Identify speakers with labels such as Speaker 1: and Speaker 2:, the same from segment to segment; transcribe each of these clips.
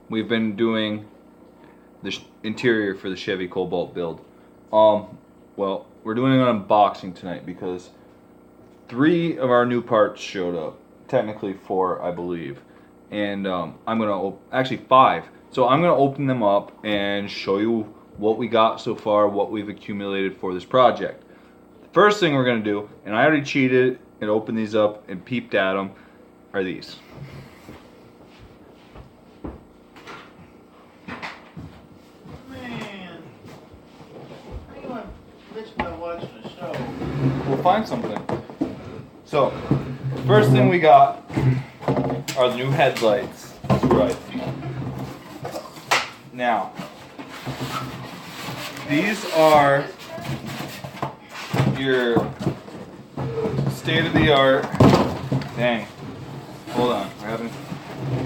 Speaker 1: we've been doing the interior for the Chevy Cobalt build. Well, we're doing an unboxing tonight because 3 of our new parts showed up. Technically 4, I believe. And I'm gonna actually 5. So I'm gonna open them up and show you what we got so far, what we've accumulated for this project. The first thing we're gonna do, and I already cheated and opened these up and peeped at them, are these.
Speaker 2: Man, how you want to bitch about watching a show?
Speaker 1: We'll find something. So, first thing we got are the new headlights. That's right. Now, these are your state-of-the-art. Dang. Hold on. We're having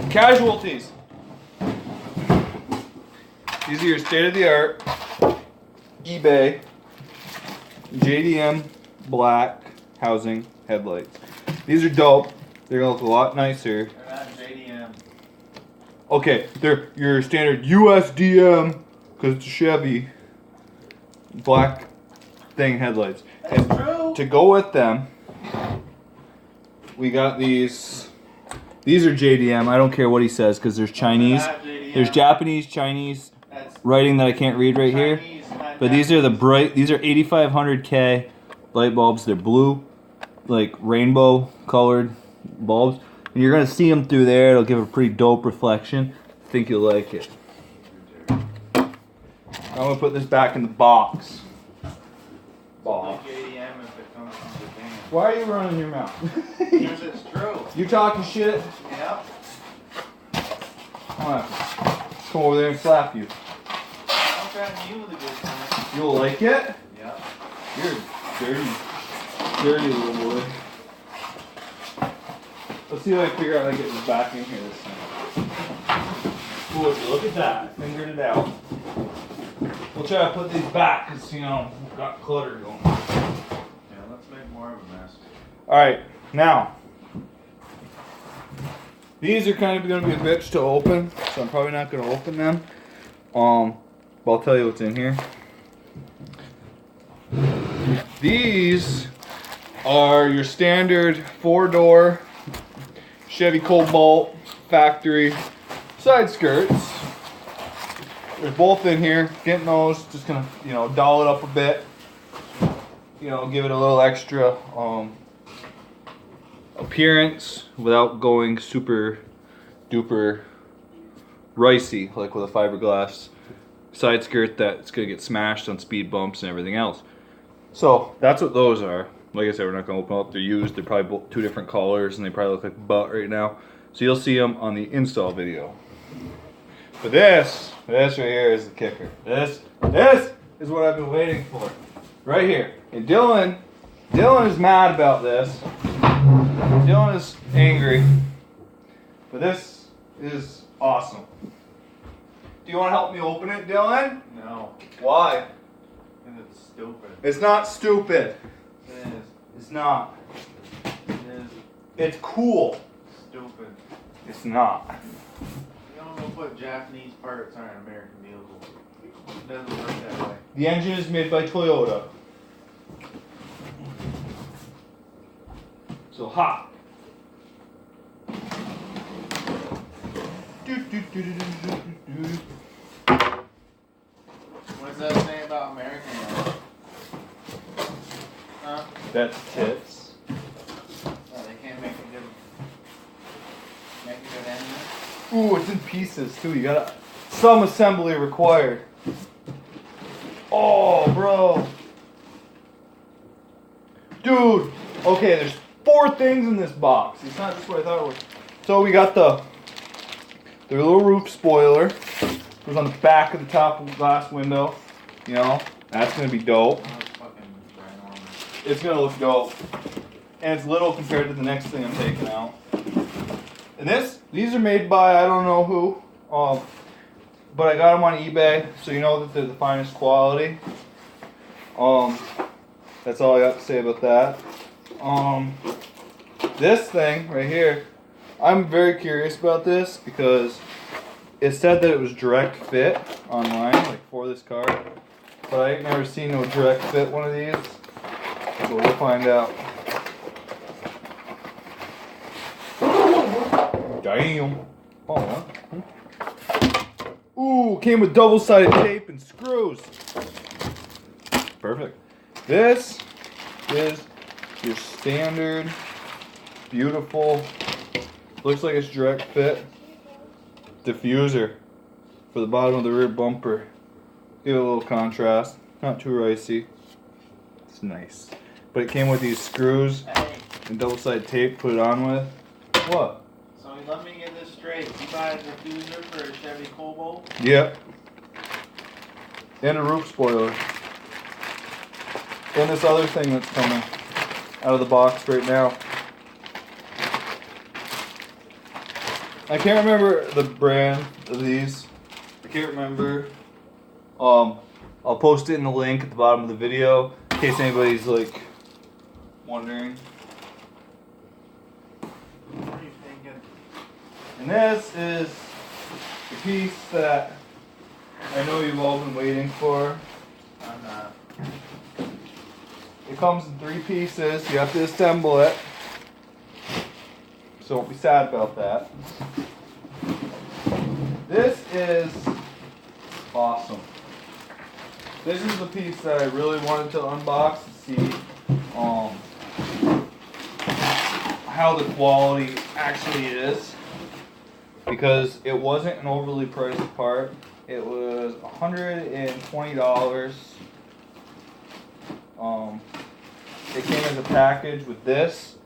Speaker 1: casualties. These are your state-of-the-art eBay JDM black housing headlights. These are dope. They're gonna look a lot nicer.
Speaker 2: They're not JDM.
Speaker 1: Okay, they're your standard USDM because it's a Chevy black thing headlights.
Speaker 2: That's
Speaker 1: And
Speaker 2: true.
Speaker 1: to go with them, we got these. These are JDM. I don't care what he says because there's Chinese.
Speaker 2: Not JDM.
Speaker 1: There's Japanese, Chinese
Speaker 2: That's
Speaker 1: writing that I can't read right here.
Speaker 2: Chinese, not
Speaker 1: But these are the
Speaker 2: Japanese.
Speaker 1: bright. These are 8500K light bulbs. They're blue, like rainbow colored bulbs. And you're gonna see them through there. It'll give a pretty dope reflection. I think you'll like it. I'm gonna put this back in the box.
Speaker 2: Like JDM if it comes from Japan.
Speaker 1: Why are you running your mouth?
Speaker 2: Because it's true.
Speaker 1: You talking shit?
Speaker 2: Yep.
Speaker 1: I'm gonna have to come over there and slap you.
Speaker 2: I'm trying you with a good time.
Speaker 1: You'll like it?
Speaker 2: Yep.
Speaker 1: You're dirty, dirty little boy. Let's see if I can figure out how to get this back in here this time. Ooh, look at that. I fingered it out. We'll try to put these back because, you know, we've got clutter going.
Speaker 2: Yeah, let's make more of a mess.
Speaker 1: Alright, now. These are kind of going to be a bitch to open, so I'm probably not going to open them. But I'll tell you what's in here. These are your standard 4-door Chevy Cobalt factory side skirts. They're both in here. Getting those, just gonna, you know, doll it up a bit. You know, give it a little extra appearance without going super duper ricey, like with a fiberglass side skirt that's gonna get smashed on speed bumps and everything else. So that's what those are. Like I said, we're not gonna open up. They're used. They're probably both 2 different colors, and they probably look like butt right now. So you'll see them on the install video. But this right here is the kicker. This is what I've been waiting for, right here. And Dylan is mad about this. Dylan is angry. But this is awesome. Do you want to help me open it, Dylan?
Speaker 2: No.
Speaker 1: Why?
Speaker 2: Because it's stupid.
Speaker 1: It's not stupid.
Speaker 2: It is.
Speaker 1: It's not.
Speaker 2: It is
Speaker 1: It's cool.
Speaker 2: stupid.
Speaker 1: It's not.
Speaker 2: You don't know what Japanese parts are in American vehicles. It doesn't work that way.
Speaker 1: The engine is made by Toyota. So hot.
Speaker 2: What does that say about American ones? Huh?
Speaker 1: That's tits.
Speaker 2: Oh, they can't make a good engine?
Speaker 1: Ooh, it's in pieces too. You gotta some assembly required. Oh, bro. Dude. Okay, there's 4 things in this box. It's not just what I thought it was. So we got the little roof spoiler. It goes on the back of the top of the glass window. You know, that's gonna be dope.
Speaker 2: Oh, it's fucking ginormous.
Speaker 1: It's gonna look dope. And it's little compared to the next thing I'm taking out. And these are made by I don't know who. But I got them on eBay, so you know that they're the finest quality. That's all I got to say about that. This thing right here, I'm very curious about this because it said that it was direct fit online, like for this car, but I ain't never seen no direct fit one of these, so we'll find out. Damn. Oh, huh? Ooh, came with double-sided tape and screws. Perfect. This is your standard, beautiful, looks like it's direct fit diffuser for the bottom of the rear bumper. Give it a little contrast, not too ricey. It's nice. But it came with these screws and double-sided tape. Put it on with. What?
Speaker 2: So let me get this straight. You buy a diffuser for a Chevy Cobalt?
Speaker 1: Yep. And a roof spoiler. And this other thing that's coming out of the box right now. I can't remember the brand of these. I can't remember. I'll post it in the link at the bottom of the video in case anybody's like wondering.
Speaker 2: What are you thinking?
Speaker 1: And this is the piece that I know you've all been waiting for.
Speaker 2: I'm not.
Speaker 1: It comes in 3 pieces. You have to assemble it. So don't be sad about that. This is awesome. This is the piece that I really wanted to unbox to see how the quality actually is, because it wasn't an overly priced part. It was $120. It came as a package with this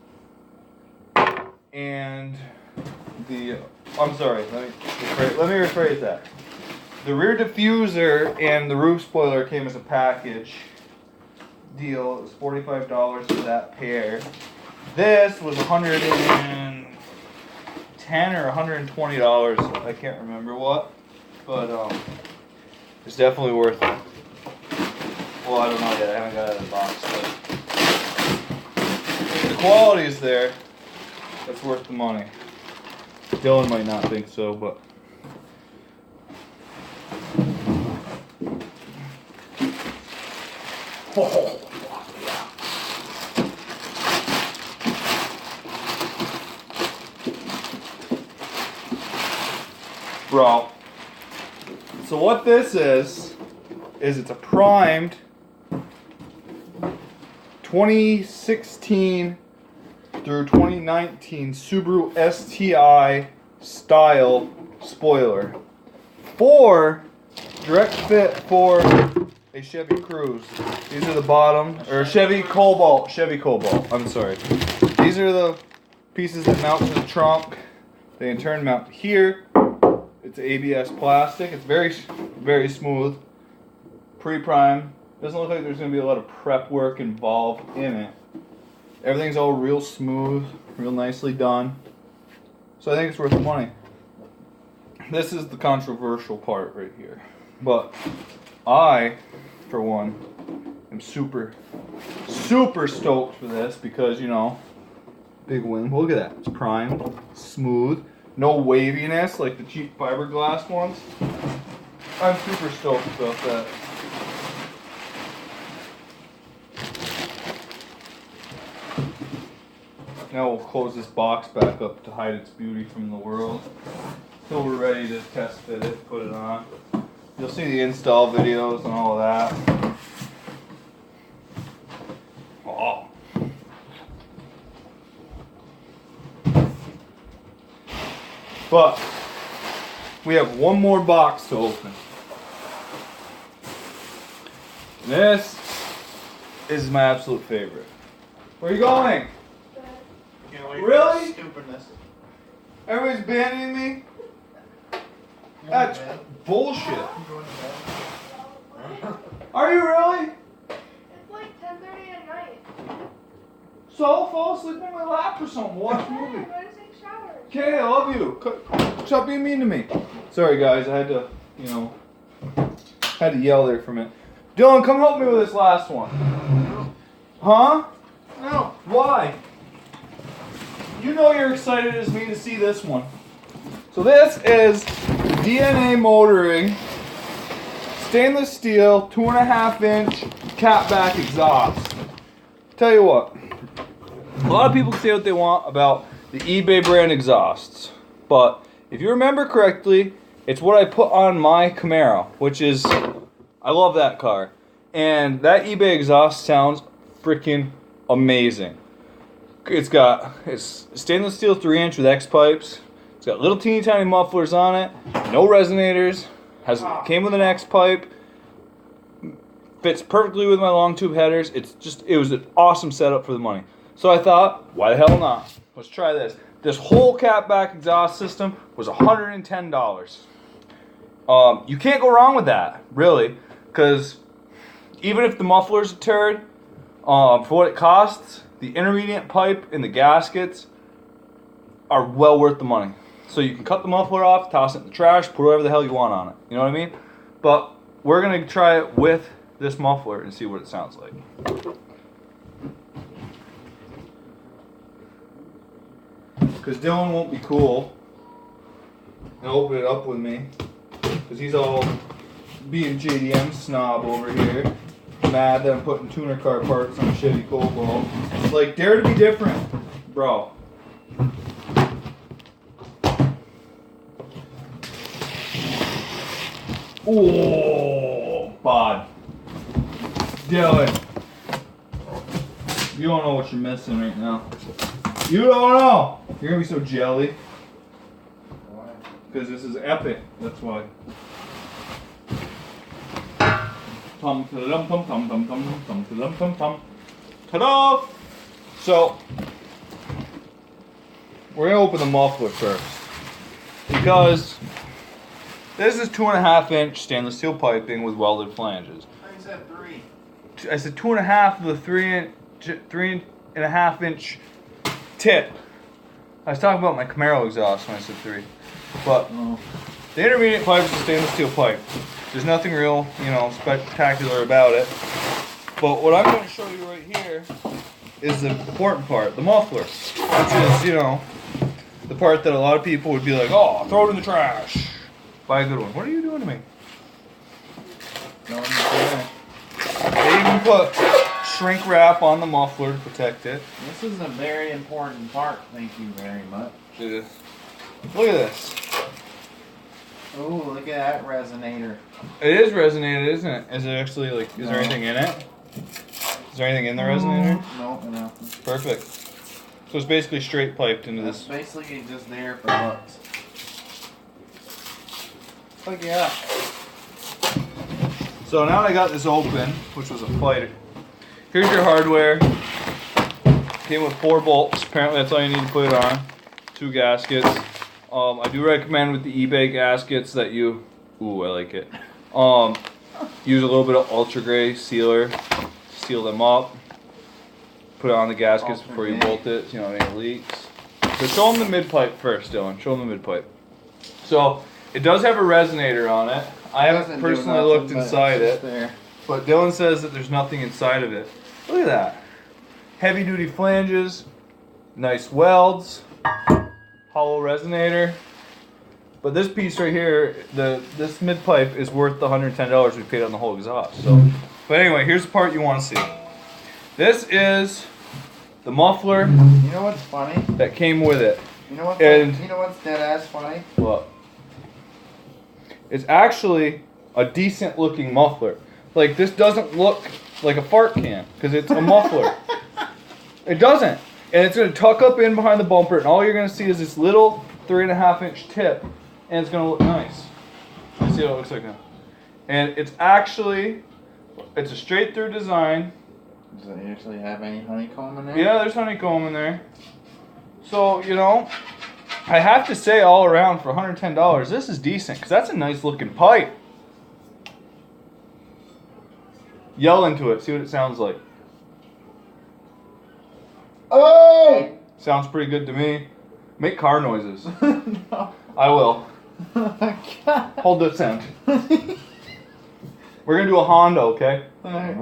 Speaker 1: and the, I'm sorry, let me rephrase that. The rear diffuser and the roof spoiler came as a package deal. It was $45 for that pair. This was $110 or $120. I can't remember what, but it's definitely worth it. Well, I don't know yet. I haven't got it out of the box, but the quality is there. That's worth the money. Dylan might not think so, but. Oh, yeah. Bro. So what this is it's a primed 2016 through 2019 Subaru STI style spoiler for direct fit for a Chevy Cruze. These are the bottom, or Chevy Cobalt. I'm sorry. These are the pieces that mount to the trunk. They in turn mount here. It's ABS plastic. It's very, very smooth. Pre-prime. Doesn't look like there's going to be a lot of prep work involved in it. Everything's all real smooth, real nicely done. So I think it's worth the money. This is the controversial part right here. But I, for one, am super stoked for this because, you know, big win. Look at that. It's primed, smooth, no waviness like the cheap fiberglass ones. I'm super stoked about that. Now we'll close this box back up to hide its beauty from the world. Till we're ready to test fit it, put it on. You'll see the install videos and all of that. Oh. But we have one more box to open. This is my absolute favorite. Where are you going?
Speaker 2: Can't wait
Speaker 1: Really?
Speaker 2: for stupidness.
Speaker 1: Everybody's banning me? That's bullshit. Are you really?
Speaker 3: It's like 10:30 at night.
Speaker 1: So fall asleep on my lap or something. Watch a movie.
Speaker 3: I'm going to take showers.
Speaker 1: Okay, I love you. Stop being mean to me. Sorry guys, I had to, you know, had to yell there for a minute. Dylan, come help me with this last one. Huh?
Speaker 2: No.
Speaker 1: Why? You know you're excited as me to see this one. So this is DNA motoring, stainless steel, 2.5-inch catback exhaust. Tell you what, a lot of people can say what they want about the eBay brand exhausts, but if you remember correctly, it's what I put on my Camaro, which is, I love that car. And that eBay exhaust sounds freaking amazing. It's stainless steel 3-inch with X pipes. It's got little teeny tiny mufflers on it, no resonators, came with an X pipe, fits perfectly with my long tube headers. It was an awesome setup for the money. So I thought, why the hell not? Let's try this. This whole catback exhaust system was $110. You can't go wrong with that, really, because even if the muffler's a turd, for what it costs, the intermediate pipe and the gaskets are well worth the money. So you can cut the muffler off, toss it in the trash, put whatever the hell you want on it. You know what I mean? But we're going to try it with this muffler and see what it sounds like. Because Dylan won't be cool and open it up with me. Because he's all being JDM snob over here. Mad that I'm putting tuner car parts on a Chevy Cobalt. Like, dare to be different, bro. Oh, bod. Dylan. You don't know what you're missing right now. You don't know. You're gonna be so jelly.
Speaker 2: Why?
Speaker 1: Because this is epic. That's why. Tum tum tum tum tum tum tum tum tum tum. Ta-da! So we're gonna open the muffler first because this is 2.5-inch stainless steel piping with welded flanges.
Speaker 2: I said 3.
Speaker 1: I said 2.5 with a 3.5-inch tip. I was talking about my Camaro exhaust when I said 3, but the intermediate pipe is a stainless steel pipe. There's nothing real, spectacular about it. But what I'm going to show you right here is the important part, the muffler, which is, the part that a lot of people would be like, oh, throw it in the trash. Buy a good one. What are you doing to me?
Speaker 2: No one's there.
Speaker 1: They even put shrink wrap on the muffler to protect it.
Speaker 2: This is a very important part. Thank you very much.
Speaker 1: It is. Look at this.
Speaker 2: Ooh, look at that resonator.
Speaker 1: It is resonated, isn't it? Is it actually is there anything in it? Is there anything in the resonator?
Speaker 2: No, no.
Speaker 1: Perfect. So it's basically straight piped into
Speaker 2: It's
Speaker 1: this.
Speaker 2: basically just there for looks. Look yeah.
Speaker 1: So now that I got this open, which was a fight. Here's your hardware. Came with 4 bolts. Apparently that's all you need to put it on. 2 gaskets. I do recommend with the eBay gaskets that you, ooh, I like it. Use a little bit of ultra gray sealer to seal them up. Put it on the gaskets before you bolt it, so you don't have any leaks. So show them the mid pipe first, Dylan. Show them the mid pipe. So it does have a resonator on it. I haven't personally looked inside it, but Dylan says that there's nothing inside of it. Look at that. Heavy duty flanges, nice welds, hollow resonator. But this piece right here, this mid pipe is worth the $110 we paid on the whole exhaust. So, but anyway, here's the part you want to see. This is the muffler.
Speaker 2: You know what's funny?
Speaker 1: That came with it.
Speaker 2: You know what's dead ass funny?
Speaker 1: What? It's actually a decent looking muffler. Like, this doesn't look like a fart can because it's a muffler. It doesn't. And it's going to tuck up in behind the bumper, and all you're going to see is this little 3.5-inch tip, and it's going to look nice. Let's see what it looks like now. And it's a straight through design.
Speaker 2: Does it actually have any honeycomb in there?
Speaker 1: Yeah, there's honeycomb in there. So, I have to say all around for $110, this is decent, because that's a nice looking pipe. Yell into it, see what it sounds like.
Speaker 2: Oh!
Speaker 1: Sounds pretty good to me. Make car noises.
Speaker 2: No.
Speaker 1: I will.
Speaker 2: Oh my God.
Speaker 1: Hold this end. We're going to do a Honda, okay?
Speaker 2: Alright.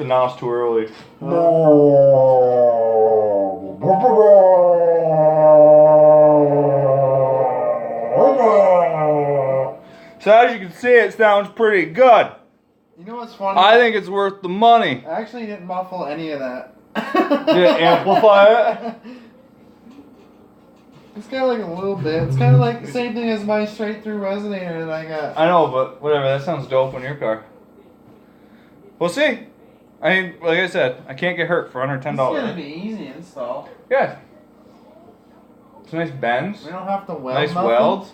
Speaker 1: the nos too early. So as you can see, it sounds pretty good.
Speaker 2: You know what's funny?
Speaker 1: I think it's worth the money.
Speaker 2: I actually didn't muffle any of that.
Speaker 1: Did it amplify it?
Speaker 2: It's got like a little bit. It's kind of like the same thing as my straight through resonator that I got.
Speaker 1: I know, but whatever. That sounds dope on your car. We'll see. I mean, like I said, I can't get hurt for under $10.
Speaker 2: It's gonna be easy to install.
Speaker 1: Yeah. It's nice bends.
Speaker 2: We don't have to weld
Speaker 1: Nice
Speaker 2: nothing.
Speaker 1: welds.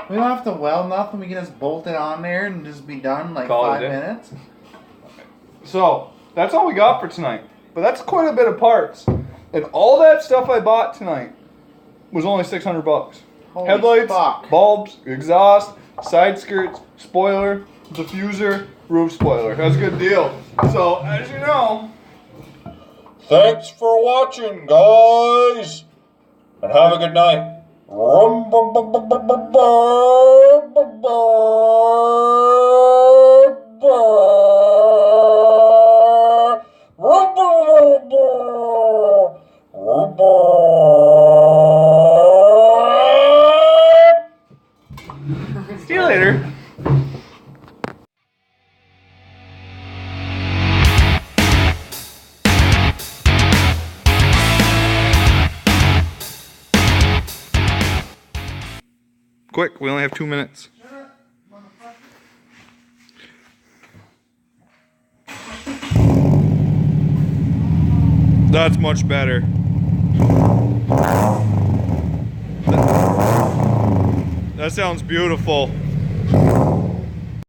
Speaker 2: We don't have to weld nothing. We can just bolt it on there and just be done in like
Speaker 1: Call it
Speaker 2: 5
Speaker 1: a day.
Speaker 2: minutes.
Speaker 1: So that's all we got for tonight. But that's quite a bit of parts. And all that stuff I bought tonight was only $600.
Speaker 2: Holy
Speaker 1: Headlights,
Speaker 2: fuck.
Speaker 1: bulbs, exhaust, side skirts, spoiler, diffuser, roof spoiler. That's a good deal. So as you know, thanks for watching, guys, and have a good night. See you later. Quick, we only have 2 minutes. That's much better. That sounds beautiful.